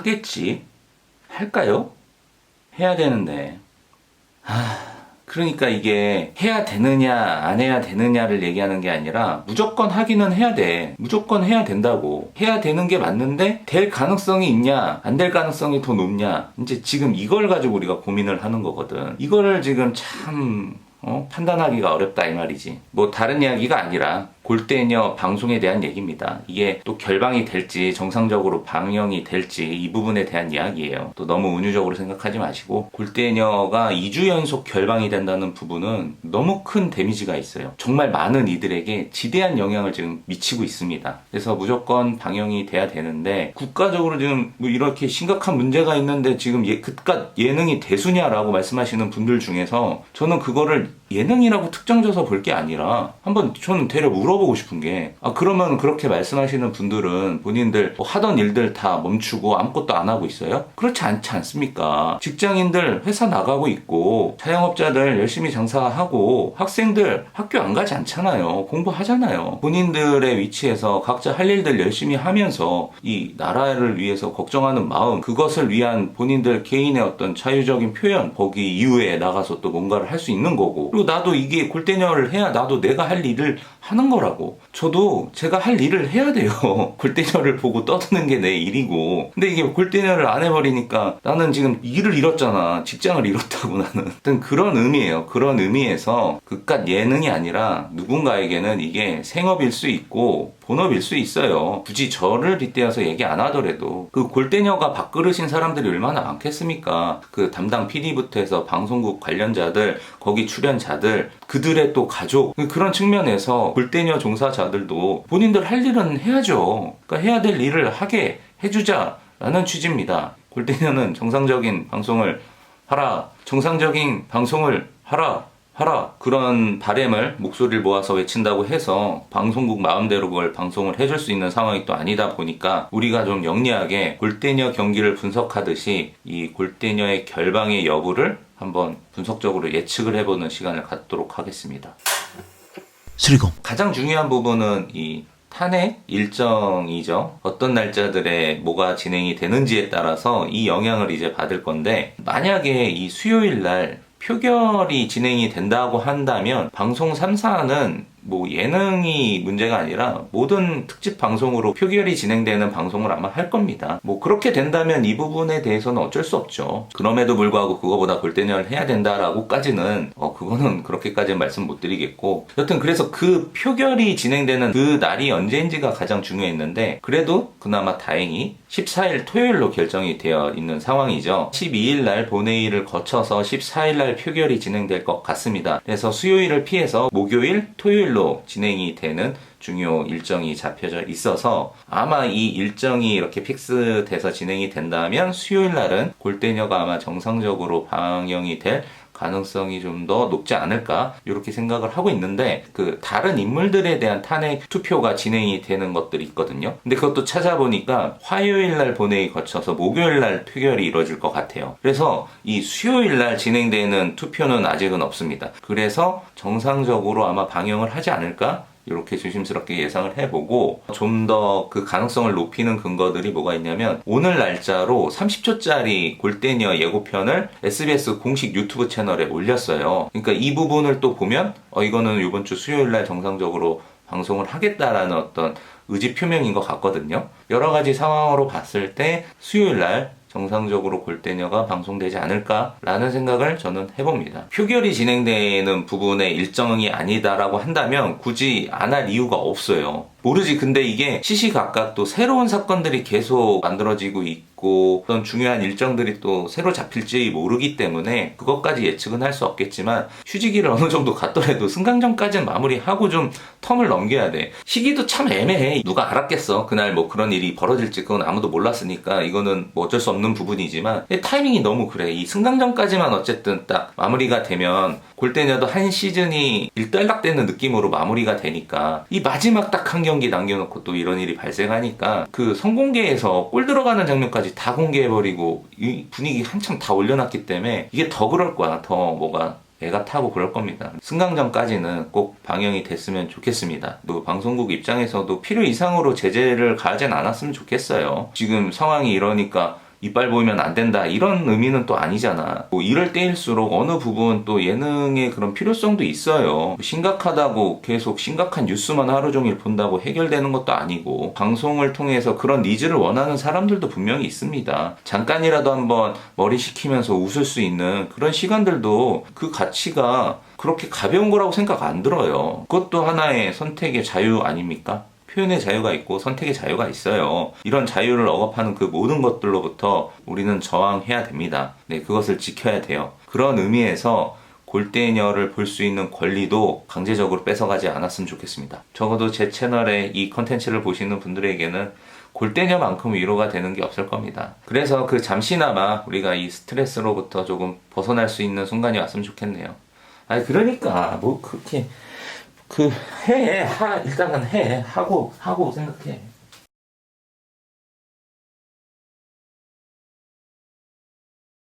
하겠지? 할까요? 해야 되는데. 그러니까 이게 해야 되느냐 안 해야 되느냐를 얘기하는 게 아니라 무조건 하기는 해야 돼. 무조건 해야 된다고. 해야 되는 게 맞는데 될 가능성이 있냐 안 될 가능성이 더 높냐, 이제 지금 이걸 가지고 우리가 고민을 하는 거거든. 이거를 지금 참 판단하기가 어렵다 이 말이지. 뭐 다른 이야기가 아니라 골대녀 방송에 대한 얘기입니다. 이게 또 결방이 될지 정상적으로 방영이 될지 이 부분에 대한 이야기예요. 또 너무 운유적으로 생각하지 마시고, 골대녀가 2주 연속 결방이 된다는 부분은 너무 큰 데미지가 있어요. 정말 많은 이들에게 지대한 영향을 지금 미치고 있습니다. 그래서 무조건 방영이 돼야 되는데, 국가적으로 지금 뭐 이렇게 심각한 문제가 있는데 지금 그깟 예능이 대수냐라고 말씀하시는 분들 중에서 저는 그거를 예능이라고 특정져서 볼 게 아니라 한번 저는 되려 물어보고 싶은 게, 그러면 그렇게 말씀하시는 분들은 본인들 뭐 하던 일들 다 멈추고 아무것도 안 하고 있어요? 그렇지 않지 않습니까? 직장인들 회사 나가고 있고, 자영업자들 열심히 장사하고, 학생들 학교 안 가지 않잖아요. 공부하잖아요. 본인들의 위치에서 각자 할 일들 열심히 하면서 이 나라를 위해서 걱정하는 마음, 그것을 위한 본인들 개인의 어떤 자유적인 표현, 거기 이후에 나가서 또 뭔가를 할 수 있는 거고, 그리고 나도 이게 골대녀를 해야 나도 내가 할 일을 하는 거라고. 저도 제가 할 일을 해야 돼요. 골대녀를 보고 떠드는 게 내 일이고. 근데 이게 골대녀를 안 해버리니까 나는 지금 일을 잃었잖아. 직장을 잃었다고 나는. 하여튼 그런 의미예요. 그런 의미에서 그깟 예능이 아니라 누군가에게는 이게 생업일 수 있고 본업일 수 있어요. 굳이 저를 빗대어서 얘기 안 하더라도 그 골대녀가 밥그릇인 사람들이 얼마나 많겠습니까? 그 담당 PD부터 해서 방송국 관련자들, 거기 출연자들, 그들의 또 가족, 그런 측면에서 골대녀 종사자들도 본인들 할 일은 해야죠. 그러니까 해야 될 일을 하게 해주자라는 취지입니다. 골대녀는 정상적인 방송을 하라, 정상적인 방송을 하라, 그런 바램을, 목소리를 모아서 외친다고 해서 방송국 마음대로 그걸 방송을 해줄 수 있는 상황이 또 아니다 보니까 우리가 좀 영리하게 골대녀 경기를 분석하듯이 이 골대녀의 결방의 여부를 한번 분석적으로 예측을 해보는 시간을 갖도록 하겠습니다. 수리공. 가장 중요한 부분은 이 탄핵 일정이죠. 어떤 날짜들에 뭐가 진행이 되는지에 따라서 이 영향을 이제 받을 건데, 만약에 이 수요일 날 표결이 진행이 된다고 한다면 방송 3사는 뭐 예능이 문제가 아니라 모든 특집 방송으로 표결이 진행되는 방송을 아마 할 겁니다. 뭐 그렇게 된다면 이 부분에 대해서는 어쩔 수 없죠. 그럼에도 불구하고 그거보다 골대녀를 해야 된다라고까지는 그거는 그렇게까지는 말씀 못 드리겠고, 여튼 그래서 그 표결이 진행되는 그 날이 언제인지가 가장 중요했는데, 그래도 그나마 다행히 14일 토요일로 결정이 되어 있는 상황이죠. 12일 날 본회의를 거쳐서 14일 날 표결이 진행될 것 같습니다. 그래서 수요일을 피해서 목요일, 토요일로 진행이 되는 중요 일정이 잡혀져 있어서 아마 이 일정이 이렇게 픽스돼서 진행이 된다면 수요일 날은 골대녀가 아마 정상적으로 방영이 될 가능성이 좀 더 높지 않을까, 이렇게 생각을 하고 있는데, 그 다른 인물들에 대한 탄핵 투표가 진행이 되는 것들이 있거든요. 근데 그것도 찾아보니까 화요일 날 본회의 거쳐서 목요일 날 표결이 이루어질 것 같아요. 그래서 이 수요일 날 진행되는 투표는 아직은 없습니다. 그래서 정상적으로 아마 방영을 하지 않을까, 이렇게 조심스럽게 예상을 해보고, 좀 더 그 가능성을 높이는 근거들이 뭐가 있냐면, 오늘 날짜로 30초짜리 골대녀 예고편을 SBS 공식 유튜브 채널에 올렸어요. 그러니까 이 부분을 또 보면 이거는 이번 주 수요일 날 정상적으로 방송을 하겠다라는 어떤 의지 표명인 것 같거든요. 여러 가지 상황으로 봤을 때 수요일 날 정상적으로 골대녀가 방송되지 않을까라는 생각을 저는 해봅니다. 표결이 진행되는 부분의 일정이 아니다라고 한다면 굳이 안 할 이유가 없어요. 모르지. 근데 이게 시시각각 또 새로운 사건들이 계속 만들어지고 있고, 어떤 중요한 일정들이 또 새로 잡힐지 모르기 때문에 그것까지 예측은 할 수 없겠지만, 휴지기를 어느 정도 갔더라도 승강전까지는 마무리하고 좀 텀을 넘겨야 돼. 시기도 참 애매해. 누가 알았겠어. 그날 뭐 그런 일이 벌어질지. 그건 아무도 몰랐으니까 이거는 뭐 어쩔 수 없는 부분이지만, 타이밍이 너무 그래. 이 승강전까지만 어쨌든 딱 마무리가 되면 골대녀도 한 시즌이 일단락되는 느낌으로 마무리가 되니까, 이 마지막 딱 한 경기 남겨놓고 또 이런 일이 발생하니까 그 선공개에서 골 들어가는 장면까지 다 공개해버리고 이 분위기 한참 다 올려놨기 때문에 이게 더 그럴 거야. 더 뭐가 애가 타고 그럴 겁니다. 승강전까지는 꼭 방영이 됐으면 좋겠습니다. 또 방송국 입장에서도 필요 이상으로 제재를 가하진 않았으면 좋겠어요. 지금 상황이 이러니까 이빨 보이면 안 된다 이런 의미는 또 아니잖아. 뭐 이럴 때일수록 어느 부분 또 예능의 그런 필요성도 있어요. 심각하다고 계속 심각한 뉴스만 하루 종일 본다고 해결되는 것도 아니고 방송을 통해서 그런 니즈를 원하는 사람들도 분명히 있습니다. 잠깐이라도 한번 머리 식히면서 웃을 수 있는 그런 시간들도 그 가치가 그렇게 가벼운 거라고 생각 안 들어요. 그것도 하나의 선택의 자유 아닙니까? 표현의 자유가 있고 선택의 자유가 있어요. 이런 자유를 억압하는 그 모든 것들로부터 우리는 저항해야 됩니다. 네, 그것을 지켜야 돼요. 그런 의미에서 골대녀를 볼 수 있는 권리도 강제적으로 뺏어가지 않았으면 좋겠습니다. 적어도 제 채널에 이 컨텐츠를 보시는 분들에게는 골대녀만큼 위로가 되는 게 없을 겁니다. 그래서 그 잠시나마 우리가 이 스트레스로부터 조금 벗어날 수 있는 순간이 왔으면 좋겠네요. 아니 그러니까 뭐 그렇게 일단은 하고 생각해.